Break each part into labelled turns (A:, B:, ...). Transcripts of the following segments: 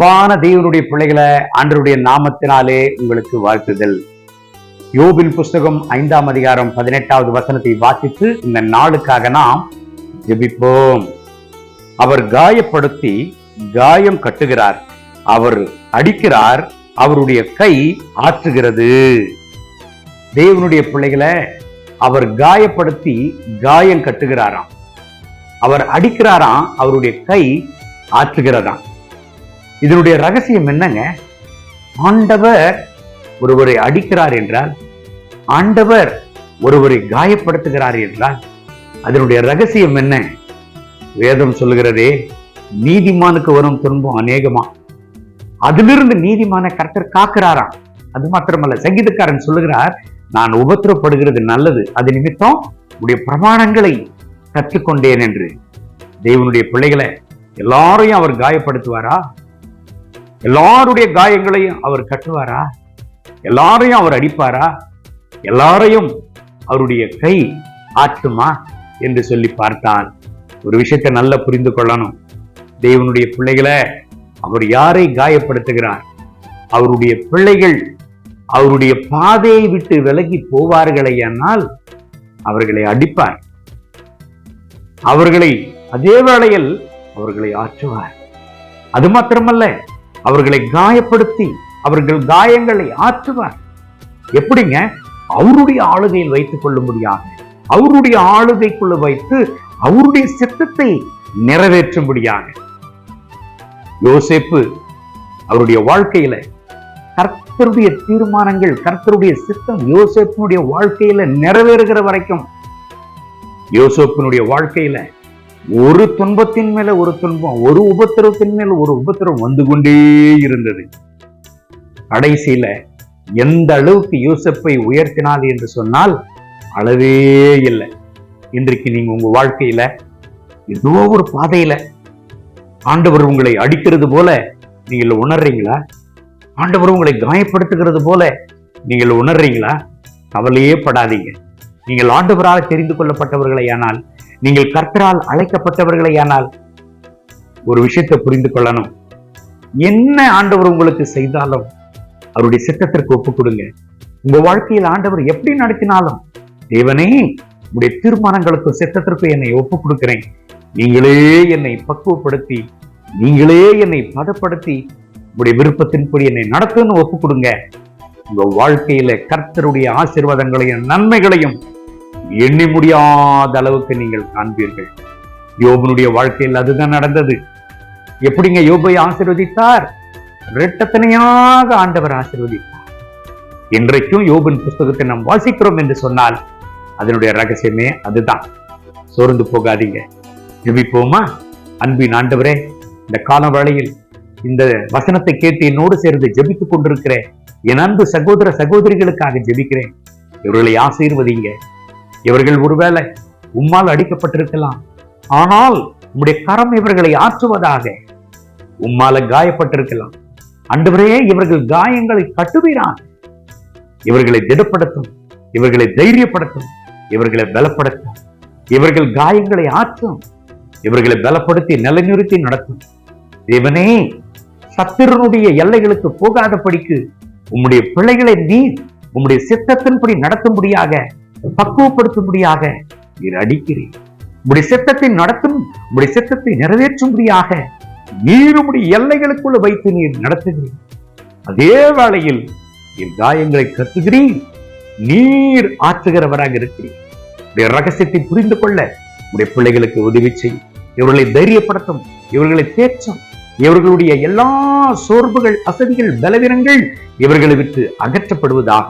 A: அன்பான தேவனுடைய பிள்ளைகளை ஆண்டவருடைய நாமத்தினாலே உங்களுக்கு வாழ்த்துதல். யோபின் புஸ்தகம் 5ஆம் அதிகாரம் 18வது வசனத்தை வாசித்து இந்த நாளுக்காக நாம் ஜெபிப்போம். அவர் காயப்படுத்தி காயம் கட்டுகிறார், அவர் அடிக்கிறார், அவருடைய கை ஆற்றுகிறது. தேவனுடைய பிள்ளைகளை அவர் காயப்படுத்தி காயம் கட்டுகிறாராம், அவர் அடிக்கிறாராம், அவருடைய கை ஆற்றுகிறதாம். இதனுடைய ரகசியம் என்னங்க? ஆண்டவர் ஒருவரை அடிக்கிறார் என்றால், ஆண்டவர் ஒருவரை காயப்படுத்துகிறார் என்றால் அதனுடைய ரகசியம் என்ன? வேதம் சொல்லுகிறதே, நீதிமானுக்கு வரும் துன்பம் அநேகமா, அதிலிருந்து நீதிமான கர்த்தர் காக்கிறாராம். அது மாத்திரமல்ல, சங்கீதக்காரன் சொல்லுகிறார், நான் உபத்திரப்படுகிறது நல்லது, அது நிமித்தம் உடைய பிரமாணங்களை கற்றுக்கொண்டேன் என்று. தேவனுடைய பிள்ளைகளை எல்லாரையும் அவர் காயப்படுத்துவாரா? எல்லாருடைய காயங்களையும் அவர் கட்டுவாரா? எல்லாரையும் அவர் அடிப்பாரா? எல்லாரையும் அவருடைய கை ஆற்றுமா என்று சொல்லி பார்த்தால் ஒரு விஷயத்தை நல்லா புரிந்து கொள்ளணும். தேவனுடைய பிள்ளைகளை அவர் யாரை காயப்படுத்துகிறார்? அவருடைய பிள்ளைகள் அவருடைய பாதையை விட்டு விலகி போவார்களேயானால் அவர்களை அடிப்பார், அவர்களை அதே வேளையில் அவர்களை ஆற்றுவார். அது மாத்திரமல்ல, அவர்களை காயப்படுத்தி அவர்கள் காயங்களை ஆற்றுவார். எப்படிங்க? அவருடைய ஆளுகையில் வைத்துக் கொள்ளும்படியாக, அவருடைய ஆளுகைக்குள்ள வைத்து அவருடைய சித்தத்தை நிறைவேற்றும்படியாக. யோசேப்பு அவருடைய வாழ்க்கையில கர்த்தருடைய தீர்மானங்கள், கர்த்தருடைய சித்தம் யோசேப்பினுடைய வாழ்க்கையில நிறைவேறுகிற வரைக்கும் யோசேப்பினுடைய வாழ்க்கையில ஒரு துன்பத்தின் மேல ஒரு துன்பம், ஒரு உபத்திரவத்தின் மேல ஒரு உபத்திரவம் வந்து கொண்டே இருந்தது. கடைசியில எந்த அளவுக்கு யோசேப்பை உயர்த்தினார் என்று சொன்னால் அளவே இல்லை. இன்றைக்கு நீங்க உங்க வாழ்க்கையில ஏதோ ஒரு பாதையில ஆண்டவர் உங்களை அடிக்கிறது போல நீங்கள் உணர்றீங்களா? ஆண்டவர் உங்களை காயப்படுத்துகிறது போல நீங்கள் உணர்றீங்களா? கவலையே படாதீங்க. நீங்கள் ஆண்டவரால் தெரிந்து கொள்ளப்பட்டவர்களை ஆனால், நீங்கள் கர்த்தரால் அழைக்கப்பட்டவர்களை ஆனால், ஒரு விஷயத்தை புரிந்து கொள்ளணும். என்ன ஆண்டவர் உங்களுக்கு செய்தாலும் அவருடைய சித்தத்திற்கு ஒப்புக் கொடுங்க. உங்க வாழ்க்கையில் ஆண்டவர் எப்படி நடத்தினாலும், தேவனே உடைய தீர்மானங்களுக்கும் சித்தத்திற்கும் என்னை ஒப்புக் கொடுக்கிறேன், நீங்களே என்னை பக்குவப்படுத்தி, நீங்களே என்னை பதப்படுத்தி உடைய விருப்பத்தின்படி என்னை நடத்துன்னு ஒப்புக் கொடுங்க. உங்க வாழ்க்கையில கர்த்தருடைய ஆசீர்வாதங்களையும் நன்மைகளையும் எண்ணி முடியாத அளவுக்கு நீங்கள் காண்பீர்கள். யோபனுடைய வாழ்க்கையில் அதுதான் நடந்தது. எப்படிங்க யோபை ஆசீர்வதித்தார்? இரட்டத்தனையாக ஆண்டவர் ஆசீர்வதித்தார். இன்றைக்கும் யோபின் புஸ்தகத்தை நாம் வாசிக்கிறோம் என்று சொன்னால் அதனுடைய ரகசியமே அதுதான். சோர்ந்து போகாதீங்க, ஜெபிப்போமா? அன்பின் ஆண்டவரே, இந்த கால வேளையில் இந்த வசனத்தை கேட்டு என்னோடு சேர்ந்து ஜெபித்துக் கொண்டிருக்கிற என் அன்பு சகோதர சகோதரிகளுக்காக ஜெபிக்கிறேன். இவர்களை ஆசீர்வதிங்க. இவர்கள் ஒருவேளை உம்மால் அடிக்கப்பட்டிருக்கலாம், ஆனால் உம்முடைய கரம் இவர்களை ஆற்றுவதாக. உம்மால காயப்பட்டிருக்கலாம், ஆண்டவரே இவர்கள் காயங்களை கட்டுவீராக. இவர்களை திடப்படுத்தும், இவர்களை தைரியப்படுத்தும், இவர்களை பலப்படுத்தும், இவர்கள் காயங்களை ஆற்றும், இவர்களை பலப்படுத்தி நிலைநிறுத்தி நடத்தும். தேவனே, சத்துருனுடைய எல்லைகளுக்கு போகாதபடிக்கு உம்முடைய பிள்ளைகளை நீர் உம்முடைய சித்தத்தின்படி நடத்தும்படியாக, பக்குவப்படுத்தும்படியாக நீர் அடிக்கிறீர். உம்முடைய சித்தத்தை நடத்தும், உம்முடைய சித்தத்தை நிறைவேற்றும்படியாக நீர் உம்முடைய எல்லைகளுக்குள்ள வைத்து நீர் நடத்துகிறீர். அதே வேளையில் நீர் காயங்களை கட்டுகிறீர், நீர் ஆற்றுகிறவராக இருக்கிறீர். உடைய ரகசியத்தை புரிந்து கொள்ள உடைய பிள்ளைகளுக்கு உதவி செய்யும், இவர்களை தைரியப்படுத்தும், இவர்களை தேற்றும், இவர்களுடைய எல்லா சோர்வுகள், அசதிகள், பலவீனங்கள் இவர்களை விட்டு அகற்றப்படுவதாக.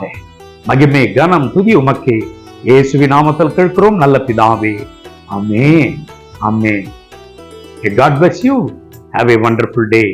A: மகிமை, கனம், துதி உமக்கே. இயேசுவின் நாமத்தில் கேட்கிறோம் நல்ல பிதாவே. ஆமென், ஆமென். God bless you. Have a wonderful day.